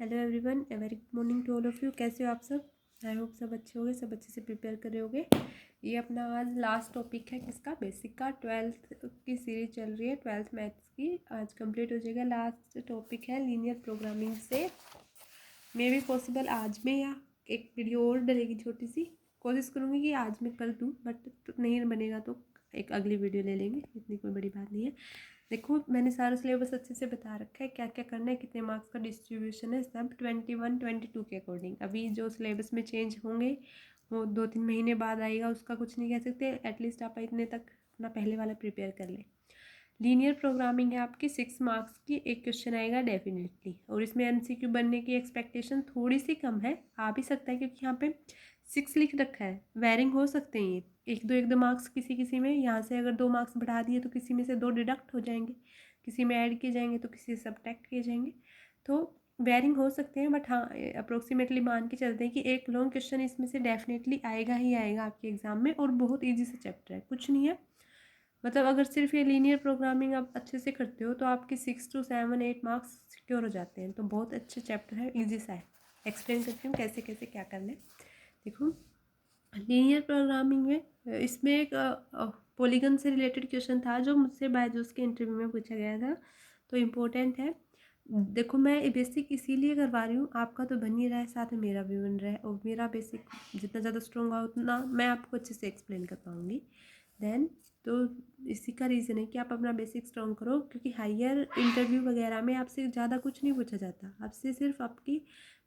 Hello everyone, a very good morning to all of you. कैसे हो आप सब? आई होप सब अच्छे होंगे, सब अच्छे से प्रिपेयर कर रहे होंगे। ये अपना आज लास्ट टॉपिक है किसका, बेसिक का। 12th की सीरीज चल रही है, 12th मैथ्स की। आज कंप्लीट हो जाएगा। लास्ट टॉपिक है लीनियर प्रोग्रामिंग से। मे भी पॉसिबल आज में या एक वीडियो और डलेगी छोटी सी। कोशिश करूँगी कि आज मैं कर दूँ, बट नहीं बनेगा तो एक अगली वीडियो ले लेंगे, इतनी कोई बड़ी बात नहीं है। देखो, मैंने सारा सिलेबस अच्छे से बता रखा है, क्या क्या करना है, कितने मार्क्स का डिस्ट्रीब्यूशन है, सब 21 22 के अकॉर्डिंग। अभी जो सिलेबस में चेंज होंगे वो 2-3 महीने बाद आएगा, उसका कुछ नहीं कह सकते। एटलीस्ट आप इतने तक अपना पहले वाला प्रिपेयर कर लें। लीनियर प्रोग्रामिंग है आपकी 6 मार्क्स की। एक क्वेश्चन आएगा डेफिनेटली, और इसमें एमसीक्यू बनने की एक्सपेक्टेशन थोड़ी सी कम है। आ भी सकता है क्योंकि यहाँ पे 6 लिख रखा है, वेरिंग हो सकते हैं ये। एक दो मार्क्स किसी किसी में, यहाँ से अगर 2 मार्क्स बढ़ा दिए तो किसी में से 2 डिडक्ट हो जाएंगे, किसी में ऐड किए जाएंगे तो किसी से सब्ट्रैक्ट किए जाएंगे। तो वेरिंग हो सकते हैं, बट हाँ अप्रोक्सीमेटली मान के चलते हैं कि एक लॉन्ग क्वेश्चन इसमें से डेफिनेटली आएगा ही आएगा आपके एग्जाम में। और बहुत ईजी सा चैप्टर है, कुछ नहीं है। मतलब अगर सिर्फ ये लीनियर प्रोग्रामिंग आप अच्छे से करते हो तो आपके 6 to 7 8 मार्क्स सिक्योर हो जाते हैं। तो बहुत अच्छे चैप्टर है, ईजी सा है। एक्सप्लेन करती हूँ कैसे कैसे क्या करना है। देखो, लीनियर प्रोग्रामिंग में इसमें एक पॉलीगन से रिलेटेड क्वेश्चन था जो मुझसे बायजूस के इंटरव्यू में पूछा गया था, तो इम्पोर्टेंट है। देखो, मैं बेसिक इसीलिए करवा रही हूँ, आपका तो बन ही रहा है, साथ में मेरा भी बन रहा है, और मेरा बेसिक जितना ज़्यादा स्ट्रॉन्ग हुआ उतना मैं आपको अच्छे से एक्सप्लेन कर पाऊँगी। देन तो इसी का रीज़न है कि आप अपना बेसिक स्ट्रॉन्ग करो, क्योंकि हायर इंटरव्यू वगैरह में आपसे ज़्यादा कुछ नहीं पूछा जाता। आपसे सिर्फ आपकी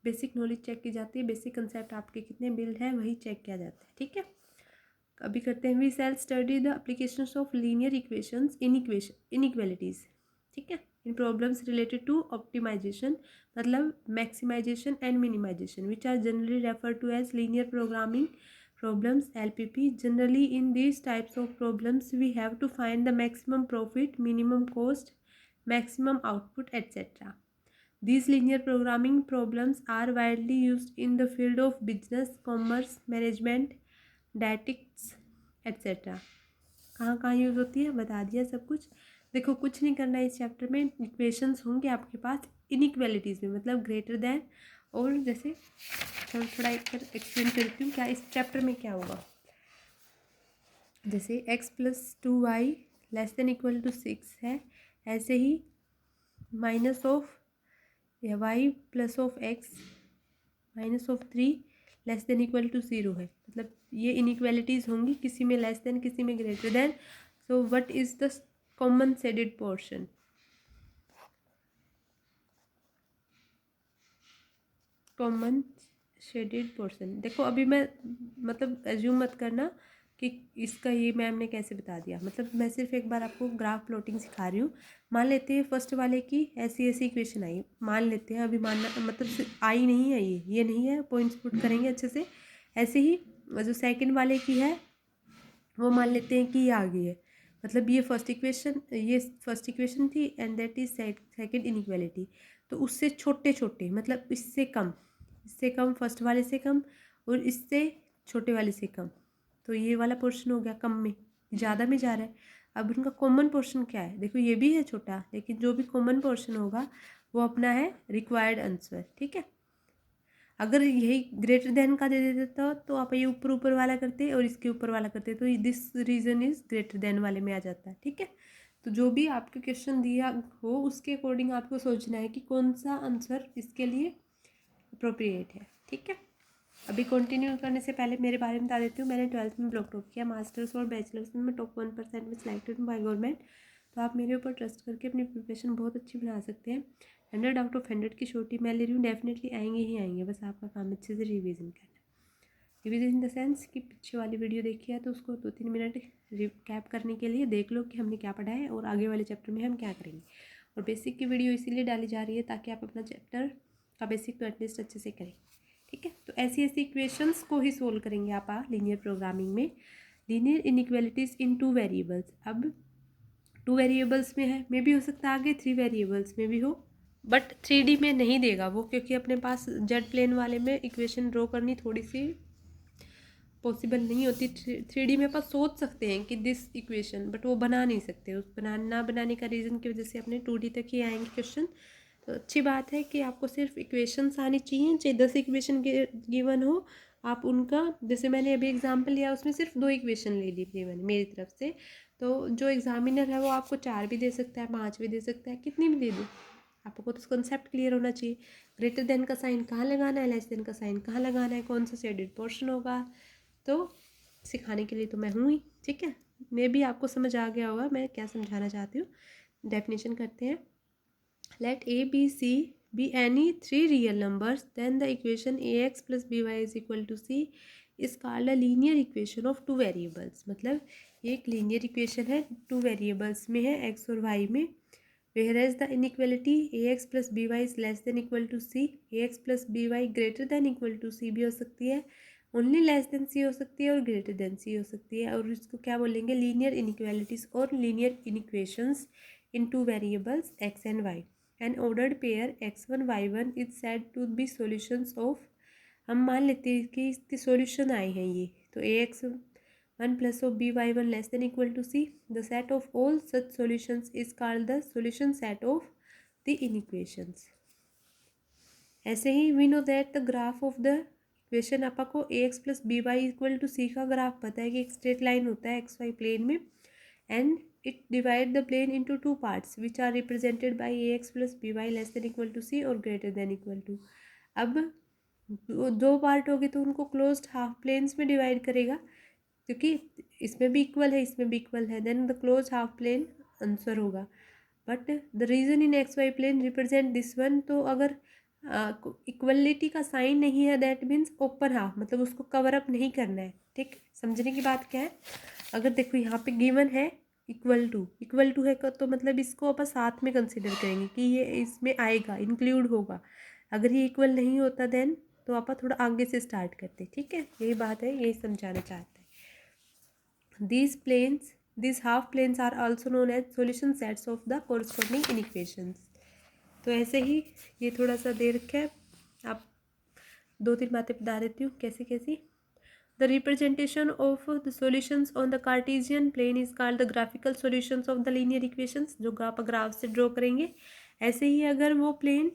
बेसिक नॉलेज चेक की जाती है, बेसिक कंसेप्ट आपके कितने बिल्ड है वही चेक किया जाता है। ठीक है, अभी करते हैं। We shall study the applications of linear equations in inequalities. ठीक है, in problems related to optimization, मतलब maximization and minimization, which are generally refer to as linear programming problems LPP. Generally in these types of problems we have to find the maximum profit, minimum cost, maximum output, etc. These linear programming problems are widely used in the field of business, commerce, management, dietetics etcetera. कहाँ कहाँ use होती है बता दिया सब कुछ। देखो, कुछ नहीं करना है इस चैप्टर में। इक्वेशंस होंगे आपके पास इनइक्वालिटीज़ में, मतलब ग्रेटर दैन, और जैसे थोड़ा एक एक्सप्लेन करती हूँ क्या इस चैप्टर में क्या होगा। जैसे x + 2y <= 6 है, ऐसे ही minus of y plus of x minus of 3 <= 0 है। मतलब ये इनइक्वालिटीज़ होंगी, किसी में लेस देन, किसी में greater than. So what is the common shaded portion? Common shaded portion, देखो अभी मैं मतलब एज्यूम मत करना कि इसका ये मैम ने कैसे बता दिया। मतलब मैं सिर्फ एक बार आपको ग्राफ प्लॉटिंग सिखा रही हूँ। मान लेते हैं फर्स्ट वाले की ऐसी ऐसी इक्वेशन आई, मान लेते हैं, अभी मानना मतलब आई नहीं है, ये नहीं है, पॉइंट्स पुट करेंगे अच्छे से। ऐसे ही जो सेकंड वाले की है वो मान लेते हैं कि ये आ गई है। मतलब ये फर्स्ट इक्वेशन थी and that is second inequality. तो उससे छोटे छोटे, मतलब इससे कम, फर्स्ट वाले से कम, और इससे छोटे वाले से कम। तो ये वाला पोर्शन हो गया कम में, ज़्यादा में जा रहा है। अब उनका कॉमन पोर्शन क्या है? देखो, ये भी है छोटा, लेकिन जो भी कॉमन पोर्शन होगा वो अपना है रिक्वायर्ड आंसर। ठीक है, अगर यही ग्रेटर देन का दे देता तो आप ये ऊपर ऊपर वाला करते और इसके ऊपर वाला करते, तो this region is greater than वाले में आ जाता है। ठीक है, तो जो भी आपके क्वेश्चन दिया हो उसके अकॉर्डिंग आपको सोचना है कि कौन सा आंसर इसके लिए अप्रोप्रिएट है। ठीक है, अभी कंटिन्यू करने से पहले मेरे बारे में बता देती हूँ। मैंने 12th में ब्लॉक टॉप किया, मास्टर्स और बैचलर्स में मैं टॉप 1% में सिलेक्टेड बाय गवर्नमेंट। तो आप मेरे ऊपर ट्रस्ट करके अपनी प्रिपरेशन बहुत अच्छी बना सकते हैं। 100 आउट ऑफ 100 की छोटी मैं ले रही हूँ, डेफिनेटली आएंगे ही आएंगे, बस आपका काम अच्छे से रिवीजन करना। रिवीजन इन द सेंस कि पीछे वाली वीडियो देखी है तो उसको 2-3 मिनट रिकैप करने के लिए देख लो कि हमने क्या पढ़ा है और आगे वाले चैप्टर में हम क्या करेंगे। और बेसिक की वीडियो इसीलिए डाली जा रही है ताकि आप अपना चैप्टर का बेसिक तो एटलीस्ट अच्छे से करें। ठीक है, तो ऐसी इक्वेशंस को ही सोल्व करेंगे आप लीनियर प्रोग्रामिंग में। लीनियर इनइक्वालिटीज़ इन 2 वेरिएबल्स, अब 2 वेरिएबल्स में है, मे भी हो सकता है आगे 3 वेरिएबल्स में भी हो, बट 3D में नहीं देगा वो, क्योंकि अपने पास जेड प्लेन वाले में इक्वेशन ड्रॉ करनी थोड़ी सी पॉसिबल नहीं होती। 3D में अपन सोच सकते हैं कि दिस इक्वेशन, बट वो बना नहीं सकते। उस ना बनाने का रीज़न की वजह से अपने 2D तक ही आएंगे क्वेश्चन। तो अच्छी बात है कि आपको सिर्फ इक्वेशंस आनी चाहिए, चाहे 10 इक्वेशन गिवन हो आप उनका, जैसे मैंने अभी एग्जांपल लिया उसमें सिर्फ 2 इक्वेशन ले ली थी मैंने मेरी तरफ से, तो जो एग्जामिनर है वो आपको 4 भी दे सकता है, 5 भी दे सकता है, कितनी भी दे दो, आपको तो कॉन्सेप्ट क्लियर होना चाहिए। ग्रेटर देन का साइन कहाँ लगाना है, लेस देन का साइन कहाँ लगाना है, कौन सा शेडेड पोर्शन होगा, तो सिखाने के लिए तो मैं हूँ ही, ठीक है। मे भी आपको समझ आ गया होगा मैं क्या समझाना चाहती हूँ। डेफिनेशन करते हैं। Let A B C be any 3 real numbers, then the equation ax plus by is equal to c is called a linear equation of two variables। मतलब ये एक linear equation है, 2 variables में है, x और y में। whereas the inequality ax plus by is less than equal to c, ax plus by greater than equal to c भी हो सकती है, only less than c हो सकती है और greater than c हो सकती है। और इसको क्या बोलेंगे, linear inequalities और linear inequations in two variables x and y। An ordered pair x1 y1 is said to be solutions of, हम मान लेते हैं कि इसके सॉल्यूशन आए हैं ये, तो ax1 plus of by1 less than equal to c, the set of all such solutions is called the solution set of the inequations। ऐसे ही we know that the graph of the equation, आपको ax plus by equal to c का graph पता है कि एक straight line होता है xy plane में, and it divide the plane into two parts which are represented by ax plus by less than equal to c or greater than equal to। अब दो पार्ट होगी तो उनको क्लोज्ड हाफ प्लेन्स में divide करेगा, क्योंकि इसमें भी इक्वल है इसमें भी इक्वल है, then the close half plane answer होगा। But the region in X Y plane represent this one, तो अगर इक्वलिटी का साइन नहीं है दैट मीन्स ओपन हाफ, मतलब उसको कवर अप नहीं करना है, ठीक। समझने की बात क्या है, अगर देखो यहाँ पे गिवन है इक्वल टू है तो मतलब इसको अपन साथ में कंसिडर करेंगे कि ये इसमें आएगा, इंक्लूड होगा। अगर ये इक्वल नहीं होता देन तो अपन थोड़ा आगे से स्टार्ट करते, ठीक है। यही बात है, यही समझाना चाहते हैं। these half planes are also known as solution sets of the corresponding inequations। तो ऐसे ही ये थोड़ा सा दे रखा है, आप 2-3 बातें बता देती हूँ कैसी कैसी। The representation of the solutions on the Cartesian plane is called the graphical solutions of the linear equations, जो आप ग्राफ से ड्रॉ करेंगे। ऐसे ही अगर वो प्लेन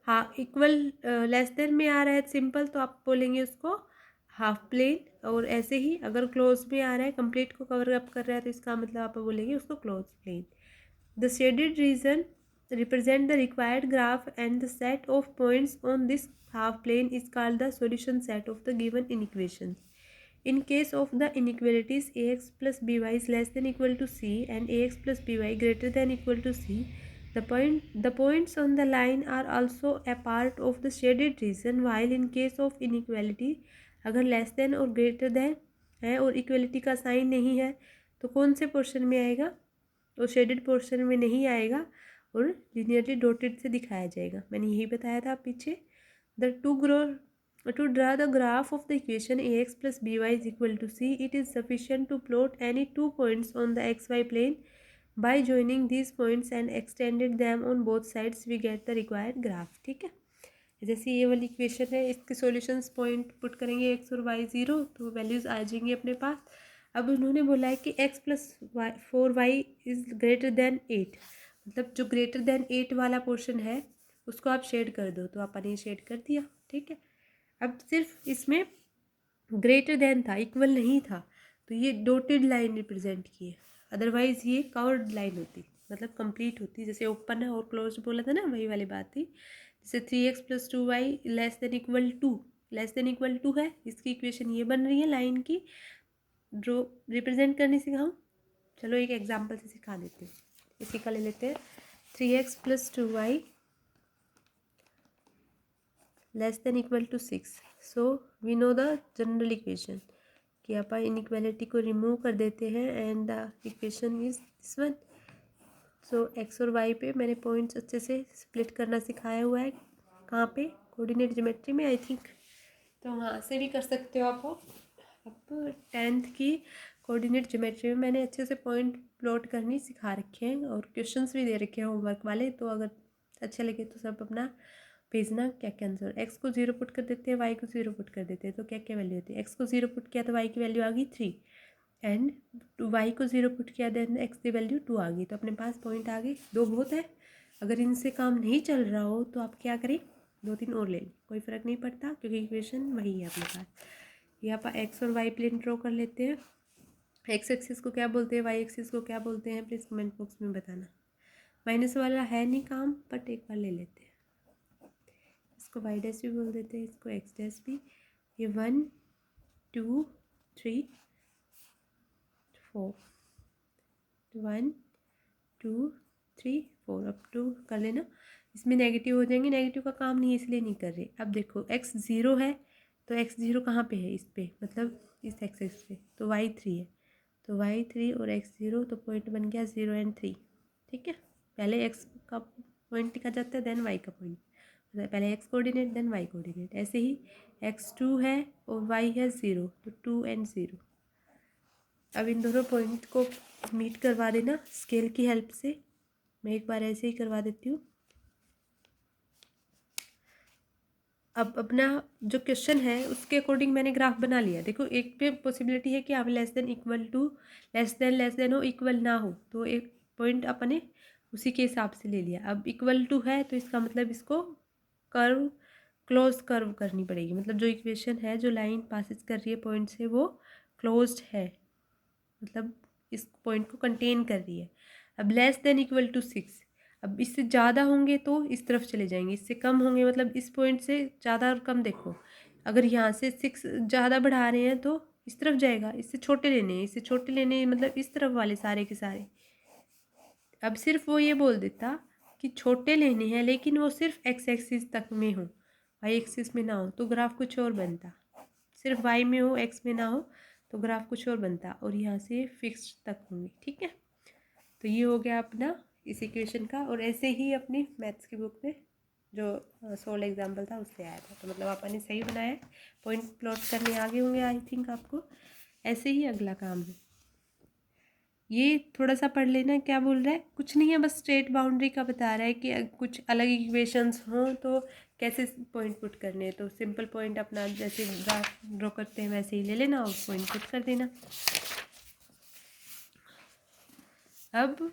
हाँ इक्वल लेस देन में आ रहा है सिंपल, तो आप बोलेंगे उसको हाफ प्लेन, और ऐसे ही अगर क्लोज में आ रहा है कंप्लीट को कवर अप कर रहा है तो इसका मतलब आप बोलेंगे उसको close plane. The shaded region represent the required graph and the set of points on this half plane is called the solution set of the given inequations। In case of the inequalities ax plus by is less than equal to c and ax plus by greater than equal to c, the points on the line are also a part of the shaded region, while in case of inequality अगर less than और greater than है और equality का sign नहीं है तो कौन से पोर्शन में आएगा, तो शेडेड पोर्शन में नहीं आएगा और लीनियरली डॉटेड से दिखाया जाएगा। मैंने यही बताया था पीछे। To draw the graph of the equation ax plus by is equal to c, it is sufficient to plot any 2 points on the xy plane by joining these points and extended them on both sides we get the required graph, ठीक है। जैसे ये वाली equation है, इसके solutions point put करेंगे x और y 0 तो वैल्यूज़ आ जाएंगी अपने पास। अब उन्होंने बोला है कि x plus 4y is greater then 8, मतलब जो ग्रेटर देन 8 वाला पोर्शन है उसको आप शेड कर दो, तो आपने ये शेड कर दिया, ठीक है। अब सिर्फ इसमें ग्रेटर देन था, इक्वल नहीं था, तो ये डॉटेड लाइन रिप्रेजेंट की है, अदरवाइज़ ये कर्व्ड लाइन होती, मतलब कंप्लीट होती। जैसे ओपन है और क्लोज बोला था ना, वही वाली बात थी। जैसे 3x plus 2y less than equal to है, इसकी इक्वेशन ये बन रही है लाइन की, ड्रॉ रिप्रेजेंट करनी सिखाऊँ। चलो एक एग्जाम्पल से सिखा देती हूँ, इसी का ले लेते हैं। 3x plus 2y less than equal to 6, so we know the general equation कि आप इनइक्वालिटी को रिमूव कर देते हैं and the equation is this one. So X और वाई पे मैंने पॉइंट्स अच्छे से स्प्लिट करना सिखाया हुआ है, कहाँ पे, कोऑर्डिनेट ज्योमेट्री में आई थिंक, तो वहाँ से भी कर सकते हो आप। अब 10th की कोऑर्डिनेट ज्योमेट्री में मैंने अच्छे से पॉइंट प्लॉट करनी सिखा रखे हैं और क्वेश्चंस भी दे रखे हैं होमवर्क वाले, तो अगर अच्छे लगे तो सब अपना भेजना क्या क्या आंसर। एक्स को 0 पुट कर देते हैं, वाई को 0 पुट कर देते हैं, तो क्या क्या वैल्यू होती है। एक्स को 0 पुट किया तो वाई की वैल्यू आ गई 3 एंड वाई को 0 पुट किया देन एक्स की वैल्यू 2 आ गई, तो अपने पास पॉइंट आ गई। 2 बहुत है, अगर इनसे काम नहीं चल रहा हो तो आप क्या करें, 2-3 और ले लें, कोई फ़र्क नहीं पड़ता क्योंकि इक्वेशन वही है अपने पास। यहाँ पर एक्स और वाई प्लेन ड्रॉ कर लेते हैं। एक्स एक्सिस को क्या बोलते हैं, वाई एक्सिस को क्या बोलते हैं, प्लीज़ कमेंट बॉक्स में बताना। माइनस वाला है नहीं काम, बट एक बार ले लेते हैं। इसको वाई डैश भी बोल देते हैं, इसको एक्स डैश भी। ये 1 2 3 4, 1 2 3 4, अब 2 कर लेना। इसमें नेगेटिव हो जाएंगे, नेगेटिव का काम नहीं इसलिए नहीं कर रहे। अब देखो x 0 है तो x 0 कहाँ पे है, इस पे, मतलब इस एक्सिस पे, तो y 3 है, तो y 3 और x 0, तो पॉइंट बन गया 0 एंड 3। ठीक है, पहले x का पॉइंट लिखा जाता है देन y का पॉइंट, पहले x coordinate then y coordinate. ऐसे ही x 2 है और y है 0, तो 2 एंड 0। अब इन दोनों पॉइंट को मीट करवा देना स्केल की हेल्प से। मैं एक बार ऐसे ही करवा देती हूँ। अब अपना जो क्वेश्चन है उसके अकॉर्डिंग मैंने ग्राफ बना लिया। देखो एक पे पॉसिबिलिटी है कि आप less than equal to, less than हो, इक्वल ना हो, तो एक पॉइंट अपने उसी के हिसाब से ले लिया। अब इक्वल टू है तो इसका मतलब इसको कर्व, क्लोज कर्व करनी पड़ेगी, मतलब जो इक्वेशन है, जो लाइन पासिस कर रही है पॉइंट से, वो क्लोज्ड है, मतलब इस पॉइंट को कंटेन कर रही है। अब लेस देन इक्वल टू 6, अब इससे ज़्यादा होंगे तो इस तरफ चले जाएंगे, इससे कम होंगे मतलब इस पॉइंट से ज़्यादा और कम। देखो अगर यहाँ से 6 ज़्यादा बढ़ा रहे हैं तो इस तरफ जाएगा, इससे छोटे लेने हैं, इससे छोटे लेने हैं, मतलब इस तरफ वाले सारे के सारे। अब सिर्फ वो ये बोल देता कि छोटे लेने हैं लेकिन वो सिर्फ एक्स एक्सिस तक में हो, वाई एक्सिस में ना हो, तो ग्राफ कुछ और बनता। सिर्फ वाई में हो, एक्स में ना हो, तो ग्राफ कुछ और बनता और यहाँ से फिक्स तक होंगे। ठीक है, तो ये हो गया अपना इस इक्वेशन का। और ऐसे ही अपनी मैथ्स की बुक में जो 16 एग्जाम्पल था उससे आया था, तो मतलब आपने सही बनाया, पॉइंट प्लॉट करने आगे होंगे आई थिंक आपको। ऐसे ही अगला काम है, ये थोड़ा सा पढ़ लेना क्या बोल रहा है, कुछ नहीं है, बस स्ट्रेट बाउंड्री का बता रहा है कि कुछ अलग इक्वेशंस हों तो कैसे पॉइंट पुट करने हैं। तो सिंपल पॉइंट अपना जैसे ग्राफ ड्रॉ करते हैं वैसे ही ले लेना और पॉइंट पुट कर देना। अब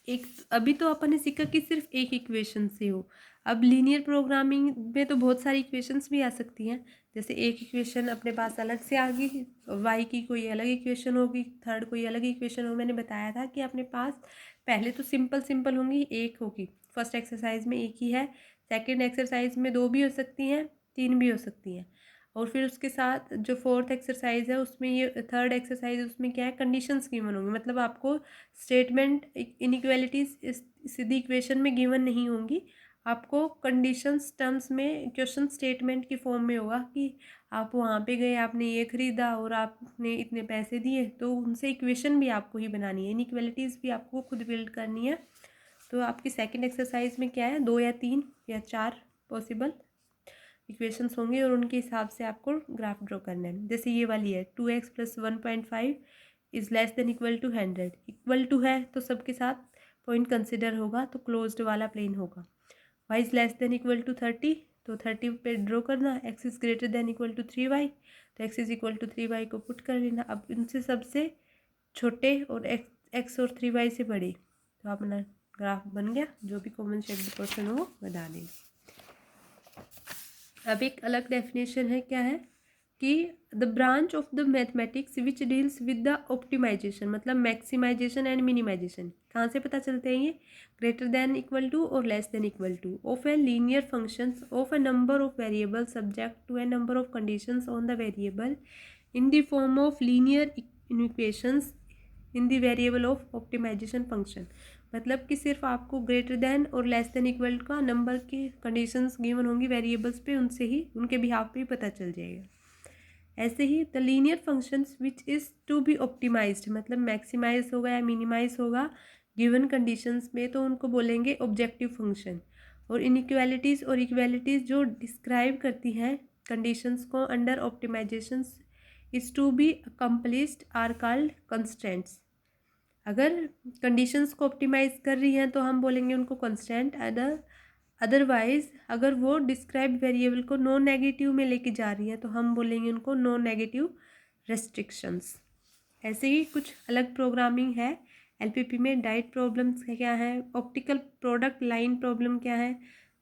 एक अभी तो अपन ने सीखा कि सिर्फ एक इक्वेशन से हो। अब लीनियर प्रोग्रामिंग में तो बहुत सारी इक्वेशंस भी आ सकती हैं, जैसे एक इक्वेशन अपने पास अलग से आ गई, वाई की कोई अलग इक्वेशन होगी, थर्ड कोई अलग इक्वेशन हो। मैंने बताया था कि अपने पास पहले तो सिंपल होंगी, एक होगी, फर्स्ट एक्सरसाइज में एक ही है, सेकेंड एक्सरसाइज में 2 भी हो सकती हैं, 3 भी हो सकती हैं, और फिर उसके साथ जो फोर्थ एक्सरसाइज है उसमें, ये थर्ड एक्सरसाइज, उसमें क्या है, कंडीशंस गिवन होंगी, मतलब आपको स्टेटमेंट इनइक्वालिटीज सीधी इक्वेशन में गिवन नहीं होंगी, आपको कंडीशंस टर्म्स में क्वेश्चन स्टेटमेंट की फॉर्म में होगा कि आप वहाँ पे गए, आपने ये खरीदा और आपने इतने पैसे दिए, तो उनसे इक्वेशन भी आपको ही बनानी है, इनइक्वालिटीज़ भी आपको खुद बिल्ड करनी है। तो आपकी सेकेंड एक्सरसाइज में क्या है, 2 या 3 या 4 पॉसिबल इक्वेशंस होंगे और उनके हिसाब से आपको ग्राफ ड्रॉ करना है। जैसे ये वाली है 2x + 1.5 is less than equal to 100, equal to है तो सबके साथ पॉइंट कंसिडर होगा, तो क्लोज्ड वाला प्लेन होगा। y is less than equal to 30, तो 30 पे ड्रॉ करना। x is greater than equal to 3y, तो x is equal to 3y को पुट कर लेना। अब इनसे सबसे छोटे और x और 3y से बड़े, तो अपना ग्राफ बन गया। जो भी कॉमन शेप्ड पोर्शन हो वो बना देना। अब एक अलग डेफिनेशन है, क्या है कि the branch of the mathematics which deals with the optimization, मतलब मैक्सिमाइजेशन एंड मिनिमाइजेशन। कहाँ से पता चलते हैं ये, ग्रेटर देन इक्वल टू और less than equal to of a linear functions of a number of variable subject to a number of conditions on the variable in the form of linear equations in the variable of optimization function. मतलब कि सिर्फ आपको greater than और less than equal का number की conditions given होंगी variables पे, उनसे ही, उनके बिहाफ पे ही पता चल जाएगा। ऐसे ही the linear functions which is to be optimized, मतलब मैक्सिमाइज होगा या मिनिमाइज होगा गिवन कंडीशंस में, तो उनको बोलेंगे ऑब्जेक्टिव फंक्शन। और इनइक्वालिटीज़ और इक्वालिटीज़ जो डिस्क्राइब करती हैं कंडीशंस को under optimizations is to be accomplished are called constraints. अगर कंडीशंस को ऑप्टिमाइज कर रही हैं तो हम बोलेंगे उनको कंस्टेंट। अदरवाइज अगर वो डिस्क्राइब वेरिएबल को नॉन नेगेटिव में लेके जा रही हैं तो हम बोलेंगे उनको नॉन नेगेटिव रेस्ट्रिक्शंस। ऐसे ही कुछ अलग प्रोग्रामिंग है एलपीपी में डाइट प्रॉब्लम्स क्या है, ऑप्टिकल प्रोडक्ट लाइन प्रॉब्लम क्या है,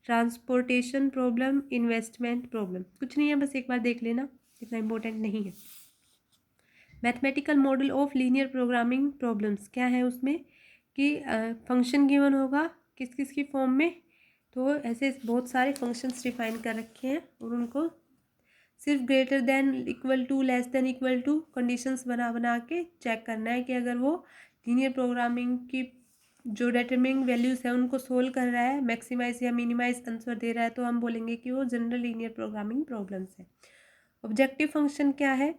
ट्रांसपोर्टेशन प्रॉब्लम, इन्वेस्टमेंट प्रॉब्लम। कुछ नहीं है, बस एक बार देख लेना, इतना इम्पोर्टेंट नहीं है। Mathematical model of linear programming problems क्या है उसमें कि फंक्शन गिवन होगा किस किस की फॉर्म में, तो ऐसे बहुत सारे फंक्शंस डिफाइन कर रखे हैं और उनको सिर्फ greater than equal to less than equal to conditions बना बना के चेक करना है कि अगर वो लीनियर प्रोग्रामिंग की जो डिटरमिनिंग वैल्यूज़ है उनको सोल्व कर रहा है, मैक्सिमाइज या मिनिमाइज आंसर दे रहा है, तो हम बोलेंगे कि वो जनरल लीनियर प्रोग्रामिंग प्रॉब्लम्स है। ऑब्जेक्टिव फंक्शन क्या है,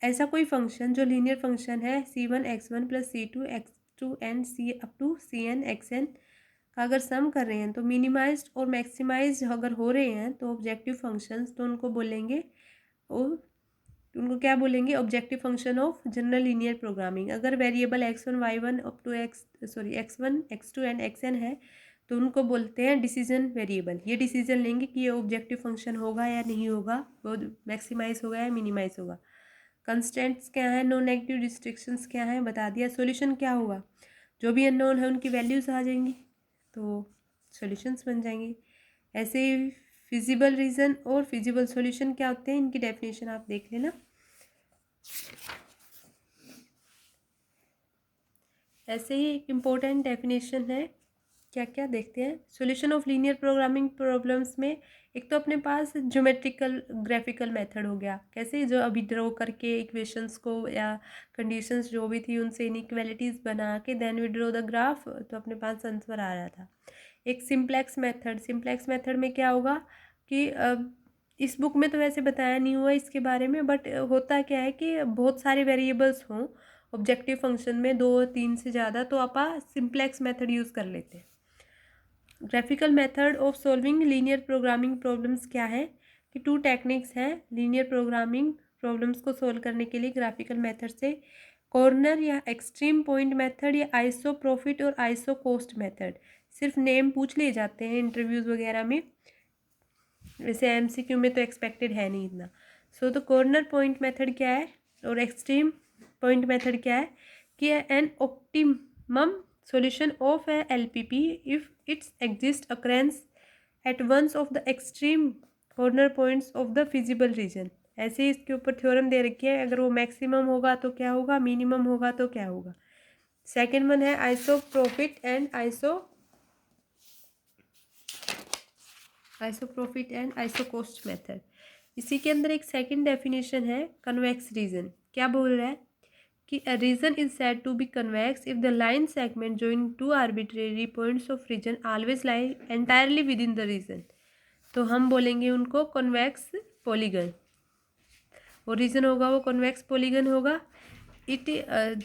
ऐसा कोई फंक्शन जो लीनियर फंक्शन है c1x1 plus c2x2 and c up to cn xn का अगर सम कर रहे हैं तो मिनिमाइज्ड और मैक्सिमाइज्ड अगर हो रहे हैं तो ऑब्जेक्टिव फंक्शंस, तो उनको बोलेंगे और उनको क्या बोलेंगे, objective function of general linear programming. अगर variable x1 y1 up to x1 x2 and xn है तो उनको बोलते हैं डिसीजन वेरिएबल। ये डिसीजन लेंगे कि ये ऑब्जेक्टिव फंक्शन होगा या नहीं होगा, वो मैक्सिमाइज होगा या मिनिमाइज होगा। कंस्टेंट्स क्या है, नॉन नेगेटिव रिस्ट्रिक्शंस क्या है बता दिया। सॉल्यूशन क्या होगा, जो भी अननोन है उनकी वैल्यूज आ जाएंगी तो सॉल्यूशंस बन जाएंगे। ऐसे ही फिजिबल रीज़न और फिजिबल सॉल्यूशन क्या होते हैं, इनकी डेफिनेशन आप देख लेना। ऐसे ही एक इम्पोर्टेंट डेफिनेशन है, क्या क्या देखते हैं। Solution of linear programming problems में एक तो अपने पास ज्योमेट्रिकल ग्राफिकल मेथड हो गया, कैसे जो अभी ड्रॉ करके इक्वेशंस को या कंडीशंस जो भी थी उनसे इनइक्वालिटीज़ बना के then we draw the graph, तो अपने पास आंसर आ रहा था। एक सिंप्लेक्स मेथड, सिंप्लेक्स मेथड में क्या होगा कि इस बुक में तो वैसे बताया नहीं हुआ इसके बारे में, बट होता क्या है कि बहुत सारे वेरिएबल्स हों ऑब्जेक्टिव फंक्शन में, 2-3 से ज़्यादा, तो आप सिंप्लेक्स मेथड यूज़ कर लेते हैं। Graphical method of solving linear programming problems क्या है कि 2 टेक्निक्स हैं लीनियर प्रोग्रामिंग प्रॉब्लम्स को सोल्व करने के लिए ग्राफिकल मेथड से, कॉर्नर या एक्सट्रीम पॉइंट मेथड या आइसो प्रॉफिट और आइसो कॉस्ट मेथड। सिर्फ नेम पूछ लिए जाते हैं इंटरव्यूज़ वगैरह में, वैसे एमसीक्यू में तो एक्सपेक्टेड है नहीं इतना। सो तो कॉर्नर पॉइंट मेथड क्या है और एक्सट्रीम पॉइंट मेथड क्या है कि an optimum solution of a LPP if its exist occurrence at one of the extreme corner points of the feasible region। ऐसे ही इसके ऊपर थ्योरम दे रखी है, अगर वो मैक्सिमम होगा तो क्या होगा, मिनिमम होगा तो क्या होगा। सेकेंड वन है iso profit and iso cost method. इसी के अंदर एक सेकेंड डेफिनेशन है कन्वेक्स रीजन। क्या बोल रहा है कि a region is said to be convex if the line segment joining two arbitrary points of region always lie entirely within the region। तो हम बोलेंगे उनको कन्वेक्स पॉलीगन, वो रीजन होगा वो कन्वेक्स पॉलीगन होगा। इट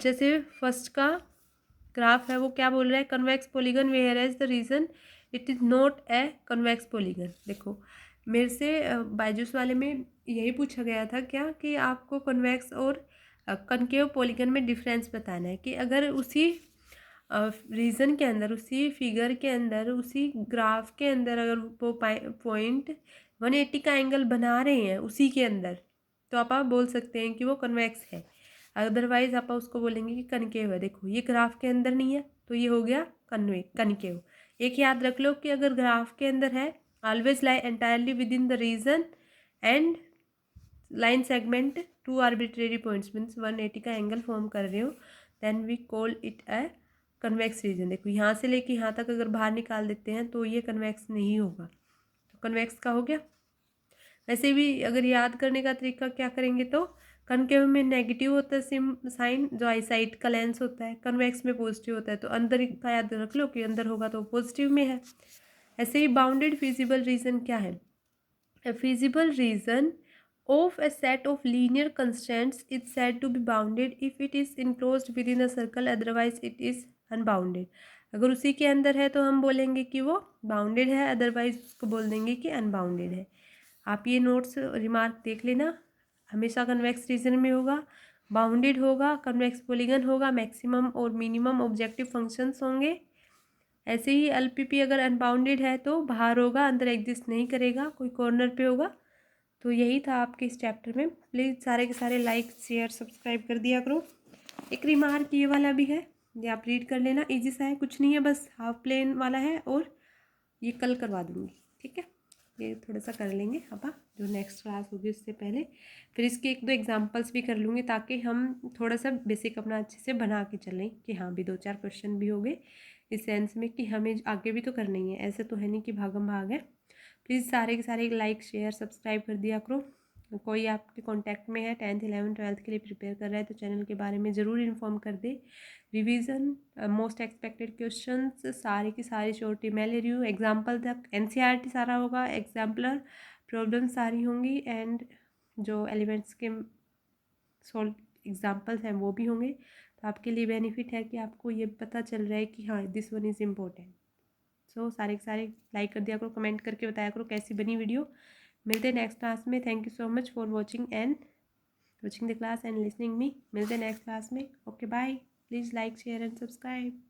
जैसे फर्स्ट का ग्राफ है वो क्या बोल रहा है, convex polygon whereas the region it is not a convex polygon. देखो मेरे से बायजूस वाले में यही पूछा गया था क्या कि आपको कन्वेक्स और कनकेव पॉलीगन में डिफरेंस बताना है कि अगर उसी रीजन के अंदर, उसी फिगर के अंदर, उसी ग्राफ के अंदर अगर वो पॉइंट 180 का एंगल बना रहे हैं उसी के अंदर, तो आप बोल सकते हैं कि वो कन्वेक्स है। अदरवाइज आप उसको बोलेंगे कि कनकेव है। देखो ये ग्राफ के अंदर नहीं है तो ये हो गया कनकेव। एक याद रख लो कि अगर ग्राफ के अंदर है always lie entirely within the region and line segment to arbitrary points means 180 का एंगल फॉर्म कर रहे हो, then we call it a convex region. देखो यहाँ से लेके यहाँ तक अगर बाहर निकाल देते हैं तो ये कन्वेक्स नहीं होगा, तो कन्वेक्स का हो गया। वैसे भी अगर याद करने का तरीका क्या करेंगे तो कनकेव में नेगेटिव होता है साइन जो आई साइड का लेंस होता है, कन्वेक्स में पॉजिटिव होता है, तो अंदर का याद रख लो कि अंदर होगा तो पॉजिटिव में है। ऐसे ही बाउंडेड फिजिबल रीजन क्या है, feasible region of a set of linear constants is said to be bounded if it is enclosed within a circle, otherwise it is unbounded। अगर उसी के अंदर है तो हम बोलेंगे कि वो बाउंडेड है, अदरवाइज उसको बोल देंगे कि अनबाउंडेड है। आप ये नोट्स रिमार्क देख लेना, हमेशा कन्वेक्स रीजन में होगा, बाउंडेड होगा, कन्वेक्स पॉलीगन होगा, मैक्सिमम और मिनिमम ऑब्जेक्टिव फंक्शंस होंगे। ऐसे ही एलपीपी अगर अनबाउंडेड है तो बाहर होगा, अंदर एग्जिस्ट नहीं करेगा, कोई कॉर्नर पे होगा। तो यही था आपके इस चैप्टर में। प्लीज़ सारे के सारे लाइक शेयर सब्सक्राइब कर दिया करो। एक रिमार्क ये वाला भी है ये आप रीड कर लेना, इजी सा है, कुछ नहीं है, बस हाफ प्लेन वाला है और ये कल करवा दूँगी, ठीक है। ये थोड़ा सा कर लेंगे अब, जो नेक्स्ट क्लास होगी उससे पहले। फिर इसके एक दो एग्जांपल्स भी कर लूँगी ताकि हम थोड़ा सा बेसिक अपना अच्छे से बना के चलें कि हाँ भी 2-4 क्वेश्चन भी हो गए इस सेंस में कि हमें आगे भी तो करना ही है, ऐसे तो है नहीं कि भागम भाग है। प्लीज़ सारे के सारे लाइक शेयर सब्सक्राइब कर दिया करो। कोई आपके कांटेक्ट में है 10th 11th 12th के लिए प्रिपेयर कर रहा है तो चैनल के बारे में ज़रूर इन्फॉर्म कर दे। रिवीजन, मोस्ट एक्सपेक्टेड क्वेश्चंस, सारे की सारी छोटी मैं ले रही हूँ, एग्जाम्पल तक एनसीईआरटी सारा होगा, एग्जाम्पलर प्रॉब्लम सारी होंगी एंड जो एलिमेंट्स के सॉल्व एग्जाम्पल्स हैं वो भी होंगे। तो आपके लिए बेनिफिट है कि आपको ये पता चल रहा है कि हाँ दिस वन इज़ इम्पोर्टेंट। सो सारे के सारे लाइक कर दिया करो, कमेंट करके बताया करो कैसी बनी वीडियो। मिलते हैं नेक्स्ट क्लास में। Thank you so much for watching the class and listening me. मिलते हैं नेक्स्ट क्लास में। Okay bye. Please like share and subscribe.